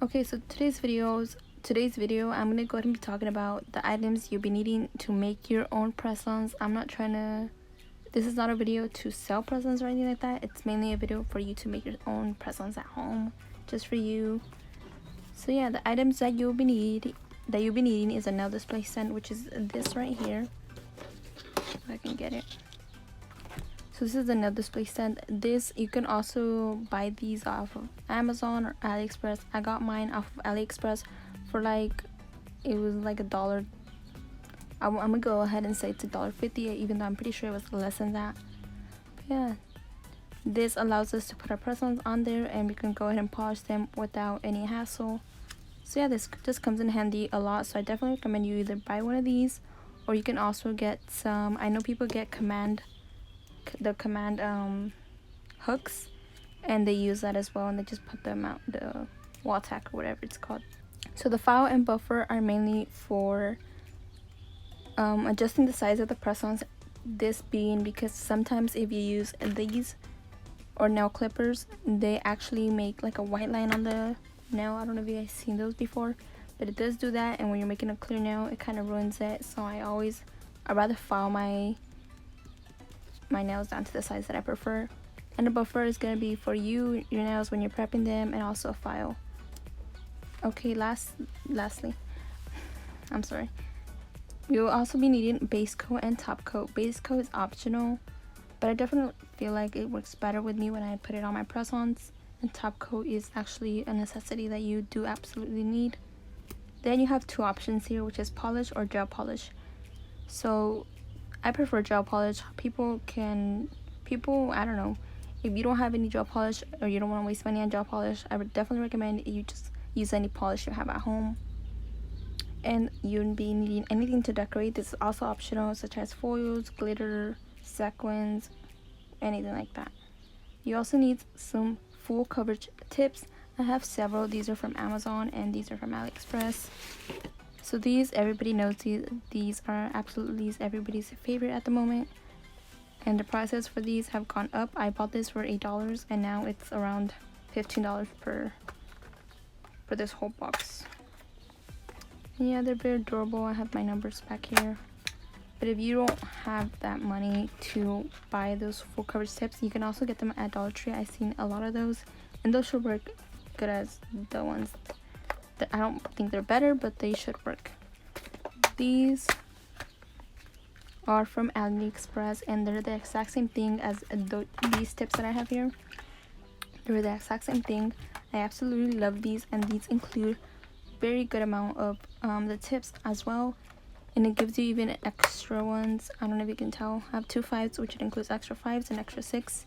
Okay, so today's video I'm gonna go ahead and be talking about the items you'll be needing to make your own press-ons. This is not a video to sell press-ons or anything like that. It's mainly a video for you to make your own press-ons at home, just for you. So yeah, the items that you'll be needing is a nail display stand, which is this right here. If I can get it. So this is the nail display stand. This, you can also buy these off of Amazon or AliExpress. I got mine off of AliExpress for it was like $1. I'm gonna go ahead and say it's $1.50, even though I'm pretty sure it was less than that. But yeah, this allows us to put our press-ons on there and we can go ahead and polish them without any hassle. So yeah, this just comes in handy a lot. So I definitely recommend you either buy one of these, or you can also get some. I know people get the command hooks, and they use that as well, and they just put them out the wall tack or whatever it's called. So the file and buffer are mainly for adjusting the size of the press-ons. This being because sometimes if you use these or nail clippers, they actually make like a white line on the nail. I don't know if you guys seen those before, but it does do that, and when you're making a clear nail, it kind of ruins it. So I'd rather file my nails down to the size that I prefer. And the buffer is going to be for your nails when you're prepping them, and also a file. Okay, lastly, I'm sorry, you'll also be needing base coat and top coat. Base coat is optional, but I definitely feel like it works better with me when I put it on my press-ons, and top coat is actually a necessity that you do absolutely need. Then you have two options here, which is polish or gel polish. So I prefer gel polish. I don't know, if you don't have any gel polish or you don't want to waste money on gel polish, I would definitely recommend you just use any polish you have at home. And you'll be needing anything to decorate. This is also optional, such as foils, glitter, sequins, anything like that. You also need some full coverage tips. I have several. These are from Amazon and these are from AliExpress. So these, everybody knows these are absolutely everybody's favorite at the moment, and the prices for these have gone up. I bought this for $8 and now it's around $15 for this whole box. And yeah, they're very durable. I have my numbers back here. But if you don't have that money to buy those full coverage tips, you can also get them at Dollar Tree. I've seen a lot of those, and those should work good as the ones that I don't think they're better, but they should work. These are from AliExpress, and they're the exact same thing as these tips that I have here. They're the exact same thing. I absolutely love these, and these include very good amount of the tips as well, and it gives you even extra ones. I don't know if you can tell. I have 2 5s, which it includes extra 5s and extra 6,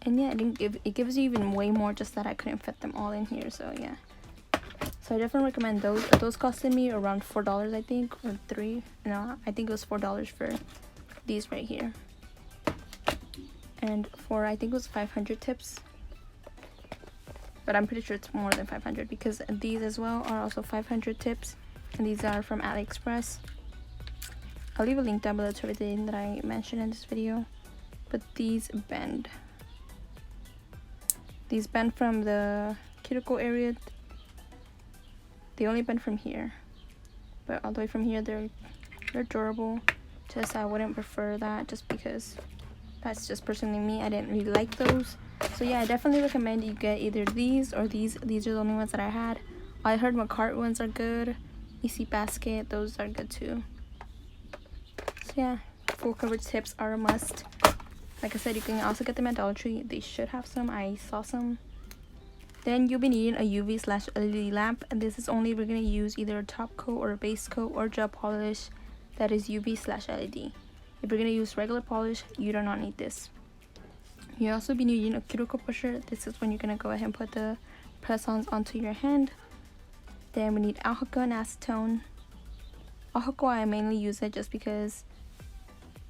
and yeah, it gives you even way more, just that I couldn't fit them all in here. So yeah, so I definitely recommend those. Those costed me around $4, I think, or $3. No, I think it was $4 for these right here, and I think it was 500 tips, but I'm pretty sure it's more than 500 because these as well are also 500 tips, and these are from AliExpress. I'll leave a link down below to everything that I mentioned in this video. But these bend. These bend from the cuticle area. They only bend from here, but all the way from here they're durable. Just I wouldn't prefer that, just because that's just personally me. I didn't really like those. So yeah, I definitely recommend you get either these or these. These are the only ones that I had. I heard McCart ones are good. EC Basket, those are good too. So yeah, full coverage tips are a must. Like I said, you can also get them at Dollar Tree. They should have some. I saw some. Then you'll be needing a UV/LED lamp, and this is only if we're going to use either a top coat or a base coat or gel polish that is UV/LED. If you're going to use regular polish, you do not need this. You'll also be needing a cuticle pusher. This is when you're going to go ahead and put the press-ons onto your hand. Then we need alcohol and acetone. Alcohol, I mainly use it just because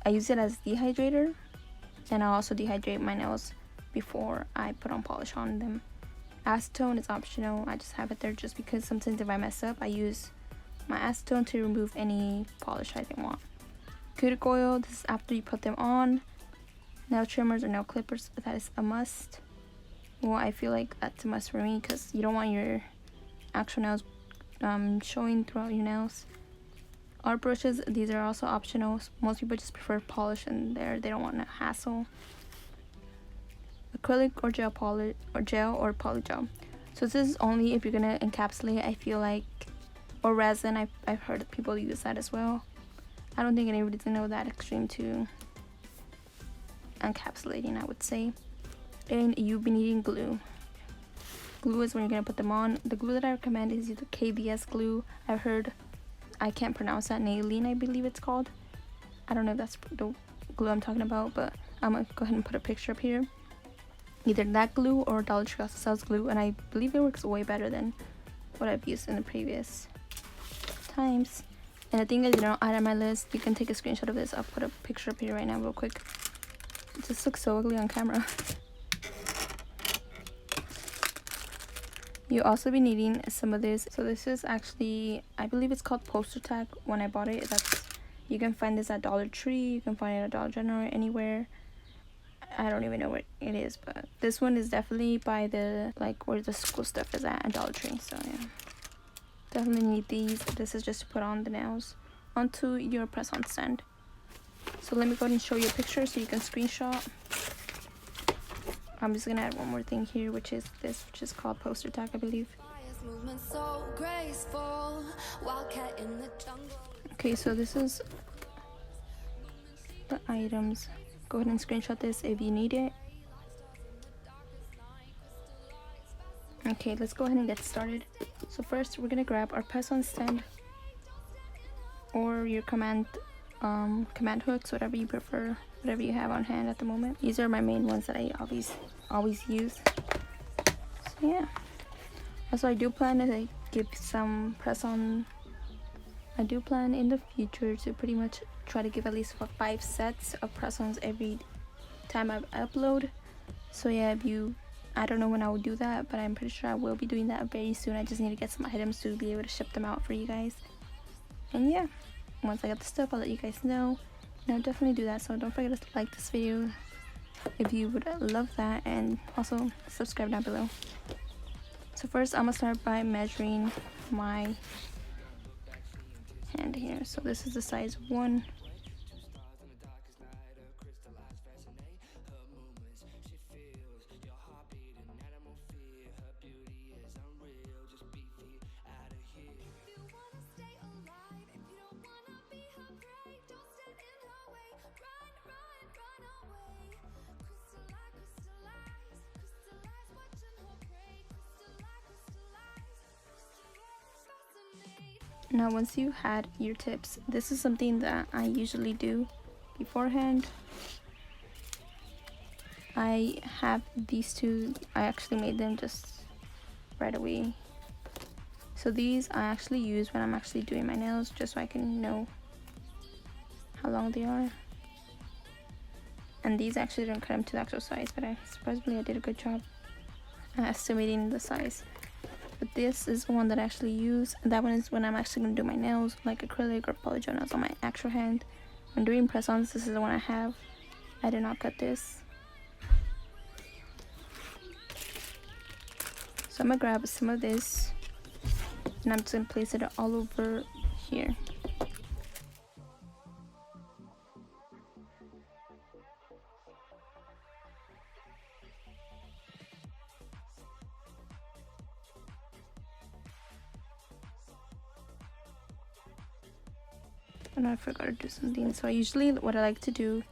I use it as dehydrator, and I also dehydrate my nails before I put on polish on them. Acetone is optional. I just have it there just because sometimes if I mess up, I use my acetone to remove any polish I didn't want. Cuticle oil, this is after you put them on. Nail trimmers or nail clippers, that is a must. Well, I feel like that's a must for me because you don't want your actual nails showing throughout your nails. Art brushes, these are also optional. Most people just prefer polish in there. They don't want to hassle. Acrylic or gel polish or gel or polygel. So this is only if you're gonna encapsulate, I feel like, or resin. I've heard people use that as well. I don't think anybody's know that extreme to encapsulating, I would say. And you'll be needing glue. Glue is when you're gonna put them on. The glue that I recommend is the KBS glue. I've heard, I can't pronounce that, 𝚤𝚤 I believe it's called. I don't know if that's the glue I'm talking about, but I'm gonna go ahead and put a picture up here. Either that glue or Dollar Tree also sells glue, and I believe it works way better than what I've used in the previous times. And the thing is, you know, add on my list, you can take a screenshot of this. I'll put a picture up here right now real quick. It just looks so ugly on camera. You also be needing some of this. So this is actually, I believe it's called poster tack. When I bought it, you can find this at Dollar Tree, you can find it at Dollar General, anywhere. I don't even know what it is, but this one is definitely by the, like, where the school stuff is at Dollar Tree. So yeah, definitely need these. This is just to put on the nails onto your press-on stand. So let me go ahead and show you a picture so you can screenshot. I'm just gonna add one more thing here, which is this, which is called poster tack, I believe. Okay, so this is the items. Go ahead and screenshot this if you need it. Okay, let's go ahead and get started. So first we're gonna grab our press-on stand or your command hooks, whatever you prefer, whatever you have on hand at the moment. These are my main ones that I always use. So yeah. Also, I do plan to give some press-on. I do plan in the future to pretty much try to give at least 5 sets of press-ons every time I upload. So yeah, I don't know when I will do that, but I'm pretty sure I will be doing that very soon. I just need to get some items to be able to ship them out for you guys. And yeah, once I get the stuff, I'll let you guys know. And I'll definitely do that. So don't forget to like this video if you would love that, and also subscribe down below. So first, I'm gonna start by measuring my hand here. So this is the size 1. Now once you had your tips, this is something that I usually do beforehand. I have these two, I actually made them just right away. So these I actually use when I'm actually doing my nails, just so I can know how long they are. And these actually didn't cut them to the actual size, but supposedly I did a good job estimating the size. But this is the one that I actually use, and that one is when I'm actually going to do my nails, like acrylic or polygel nails on my actual hand. When doing press-ons, this is the one I have. I did not cut this. So I'm going to grab some of this, and I'm just going to place it all over here. And I forgot to do something. So usually what I like to do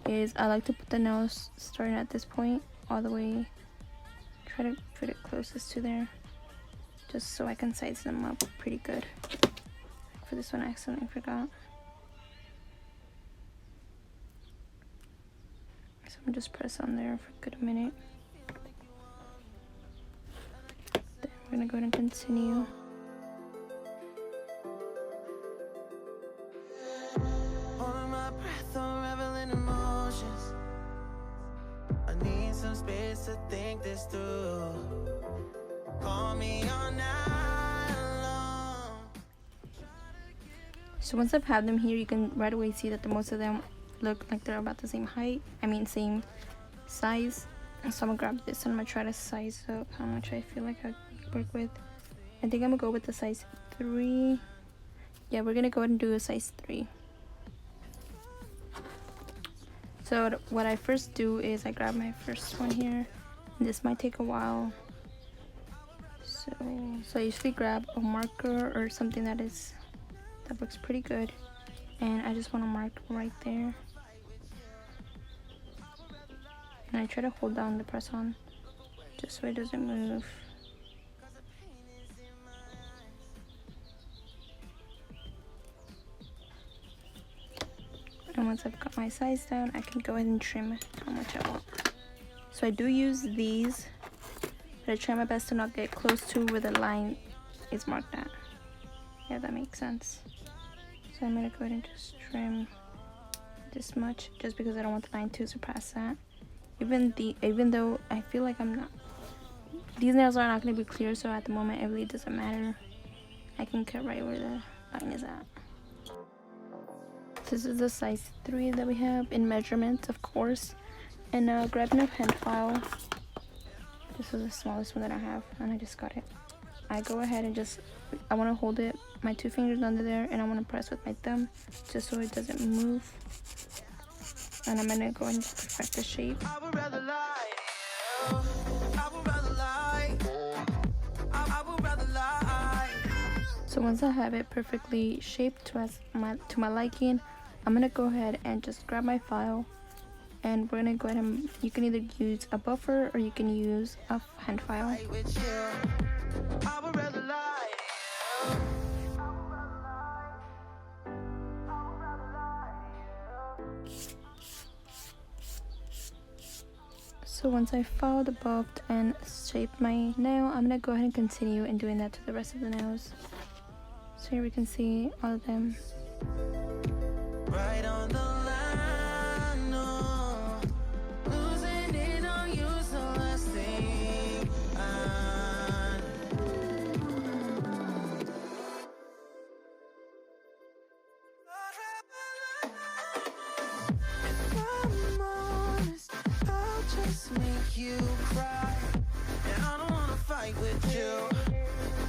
is I like to put the nails starting at this point all the way, try to put it closest to there, just so I can size them up pretty good. For this one I accidentally forgot. So I'm just press on there for a good minute. Then we're gonna go ahead and continue. Some space to think this through. Call me all night long. So once I've had them here, you can right away see that most of them look like they're about the same height. Same size. So I'm gonna grab this and I'm gonna try to size up how much I feel like I work with. I think I'm gonna go with the size 3. Yeah, we're gonna go ahead and do a size 3. So what I first do is I grab my first one here. This might take a while. So I usually grab a marker or something that looks pretty good, and I just want to mark right there. And I try to hold down the press on just so it doesn't move. And once I've got my size down, I can go ahead and trim how much I want. So I do use these, but I try my best to not get close to where the line is marked at. Yeah, that makes sense. So I'm gonna go ahead and just trim this much, just because I don't want the line to surpass that. Even though I feel like these nails are not gonna be clear, so at the moment it really doesn't matter. I can cut right where the line is at. This is the size 3 that we have in measurements, of course. And now grabbing a pen file. This is the smallest one that I have, and I just got it. I go ahead and I want to hold it, my 2 fingers under there, and I want to press with my thumb just so it doesn't move. And I'm going to go and perfect the shape. So once I have it perfectly shaped to my liking, I'm going to go ahead and just grab my file. And we're going to go ahead and, you can either use a buffer or you can use a hand file. So once I filed, buffed, and shaped my nail, I'm going to go ahead and continue and doing that to the rest of the nails. So here we can see all of them. Right on the line, no. Losing it on you, so last thing if I'm honest, I'll just make you cry. And I don't wanna fight with you.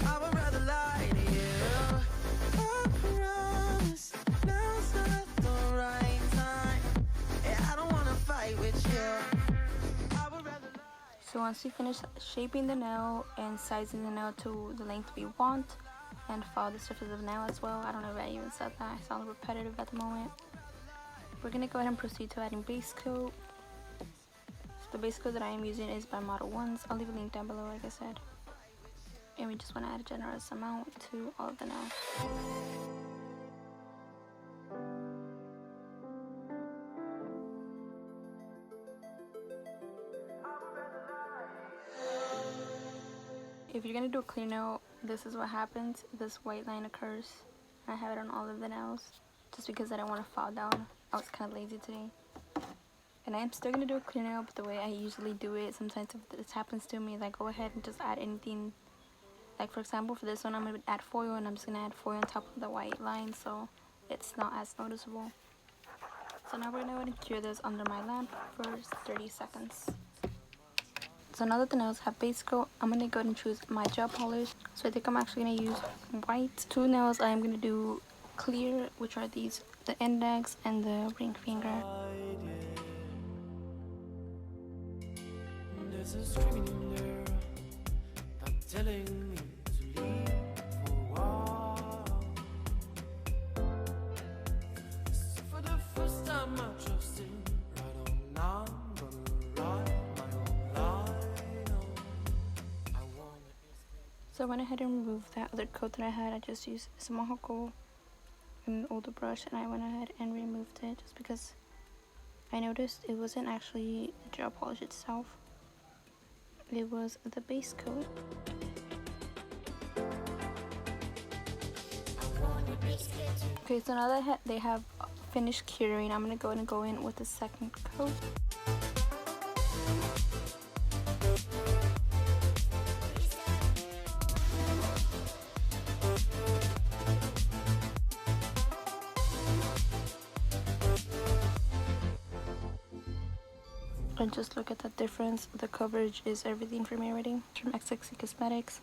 I would rather lie to you. I promise now's not the right time. And I don't wanna fight with you. I would rather lie. So once we finish shaping the nail and sizing the nail to the length we want, and file the surface of the nail as well. I don't know if I even said that. I sound repetitive at the moment. We're going to go ahead and proceed to adding base coat. So the base coat that I am using is by Model 1s. I'll leave a link down below, like I said. And we just want to add a generous amount to all of the nails. If you're going to do a clear nail, this is what happens. This white line occurs. I have it on all of the nails just because I don't want to fall down. I was kind of lazy today. And I am still going to do a clear nail, but the way I usually do it, sometimes if this happens to me, I go ahead and just add anything. Like for example, for this one, I'm going to add foil, and I'm just going to add foil on top of the white line so it's not as noticeable. So now we're going to go ahead and cure this under my lamp for 30 seconds. So now that the nails have base coat, I'm going to go ahead and choose my gel polish. So I think I'm actually going to use white. 2 nails I am going to do clear, which are these, the index and the ring finger. There's a screaming in there, I'm telling me to leave for a while. So for the first time I trust him, right on now I'm gonna write my own line on. I wanna. So I went ahead and removed that other coat that I had. I just used some 𝐒𝐭𝐞𝐩 and an older brush, and I went ahead and removed it just because I noticed it wasn't actually the gel polish itself. It was the base coat. Okay, so now that they have finished curing, I'm going to go ahead and go in with the second coat. And just look at the difference. The coverage is everything for me already. From 𝑥𝑥𝑐osmetics.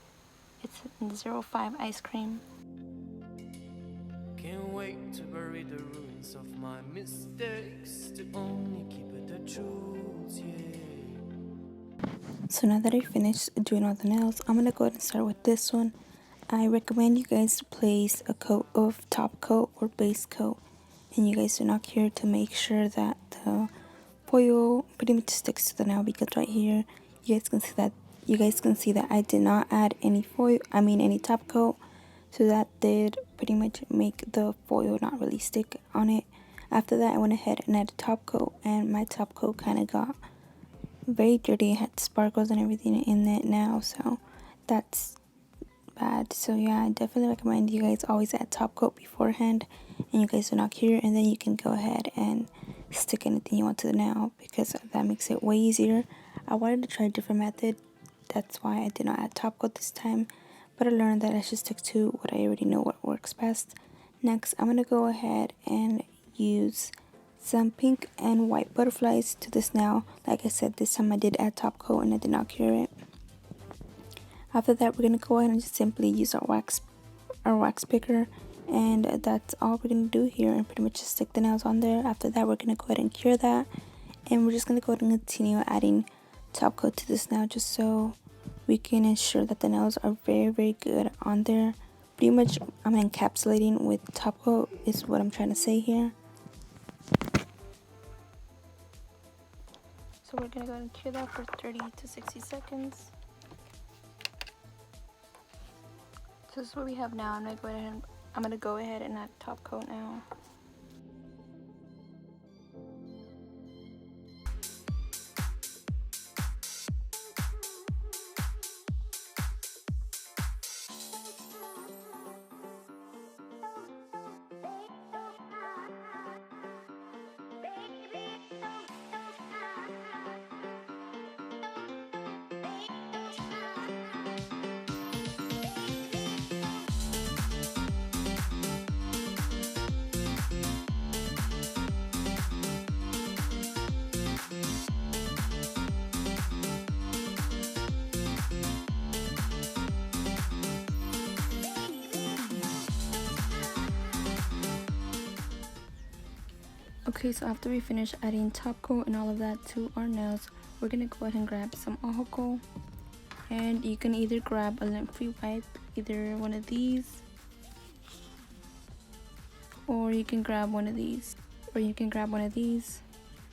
It's 05 ice cream. Can't wait to bury the ruins of my mistakes, to only keep it the truth, yeah. So now that I finished doing all the nails, I'm gonna go ahead and start with this one. I recommend you guys place a coat of top coat or base coat, and you guys do not care to make sure that the foil pretty much sticks to the nail, because right here you guys can see that I did not add any any top coat, so that did pretty much make the foil not really stick on it. After that, I went ahead and added top coat, and my top coat kind of got very dirty. It had sparkles and everything in it now, so that's bad. So yeah, I definitely recommend you guys always add top coat beforehand, and you guys do not care, and then you can go ahead and stick anything you want to the nail, because that makes it way easier. I wanted to try a different method, that's why I did not add top coat this time, but I learned that I should stick to what I already know what works best. Next, I'm gonna go ahead and use some pink and white butterflies to this nail. Like I said, this time I did add top coat and I did not cure it. After that, we're gonna go ahead and just simply use our wax picker, and that's all we're gonna do here, and pretty much just stick the nails on there. After that, we're gonna go ahead and cure that, and we're just gonna go ahead and continue adding top coat to this nail, just so we can ensure that the nails are very good on there. Pretty much I'm encapsulating with top coat is what I'm trying to say here. So we're gonna go ahead and cure that for 30 to 60 seconds. So this is what we have now. I'm gonna go ahead and add top coat now. Okay, so after we finish adding top coat and all of that to our nails, we're gonna go ahead and grab some 𝐒𝐭𝐞𝐩, and you can either grab a lint-free wipe, either one of these, or you can grab one of these,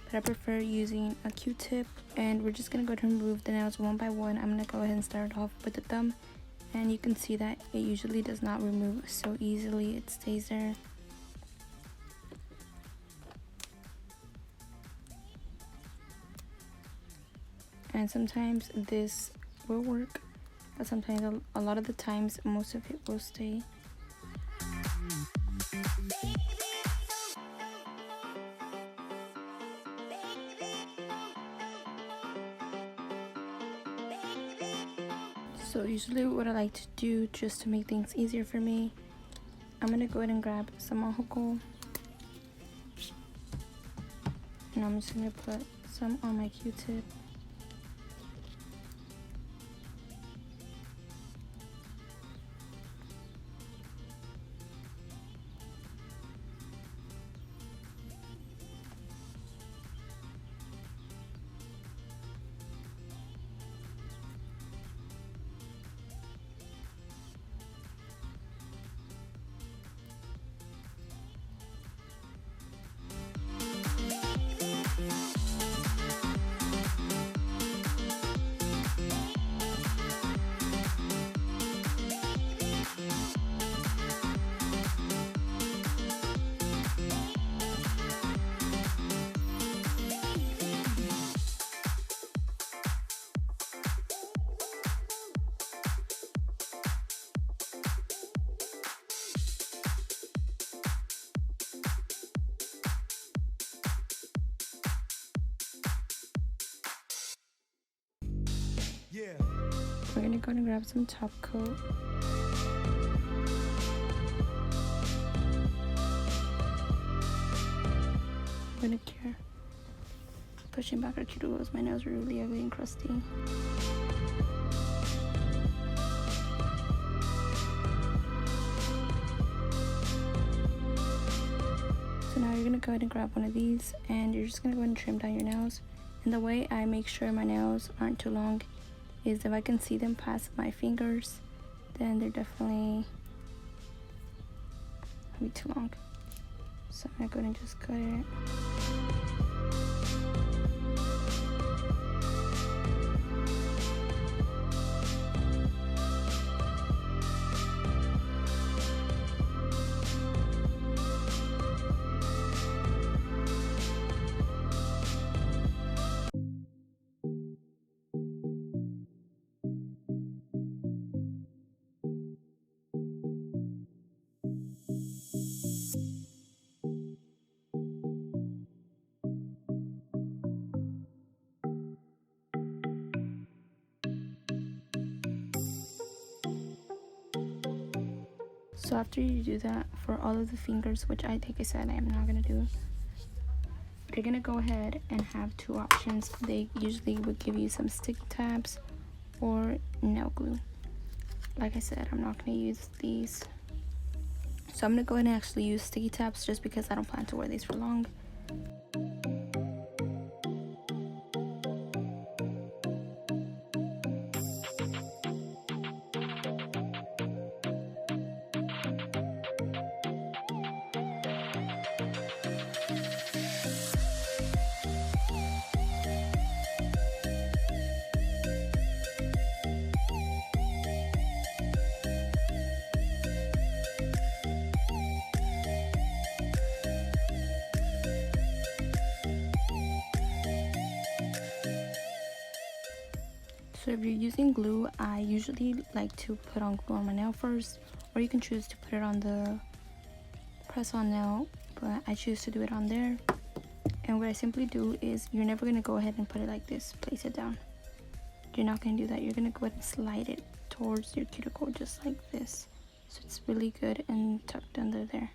but I prefer using a Q-tip. And we're just gonna go ahead and remove the nails one by one. I'm gonna go ahead and start off with the thumb, and you can see that it usually does not remove so easily, it stays there. And sometimes this will work, but sometimes, a lot of the times, most of it will stay. So usually what I like to do, just to make things easier for me, I'm gonna go ahead and grab some 𝐒𝐿, and I'm just gonna put some on my Q-tip. Yeah. We're gonna go and grab some top coat. I'm gonna cure. Pushing back our cuticles. My nails are really ugly and crusty. go ahead and grab one of these, and you're just gonna go ahead and trim down your nails. And the way I make sure my nails aren't too long is if I can see them past my fingers, then they're definitely gonna be too long. So I'm gonna go ahead and just cut it. So after you do that for all of the fingers, which I think I said I am not gonna do, you're gonna go ahead and have two options. They usually would give you some stick tabs or nail glue. Like I said, I'm not gonna use these, so I'm gonna go ahead and actually use sticky tabs just because I don't plan to wear these for long. So if you're using glue, I usually like to put on glue on my nail first, or you can choose to put it on the press-on nail, but I choose to do it on there. And what I simply do is, you're never going to go ahead and put it like this, place it down. You're not going to do that. You're going to go ahead and slide it towards your cuticle just like this, so it's really good and tucked under there.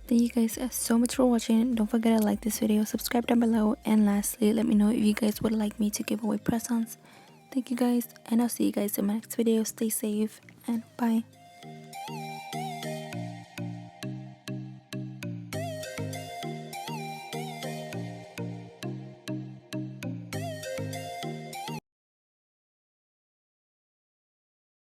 Thank you guys so much for watching. Don't forget to like this video, subscribe down below, and lastly, let me know if you guys would like me to give away press-ons. Thank you guys, and I'll see you guys in my next video. Stay safe, and bye.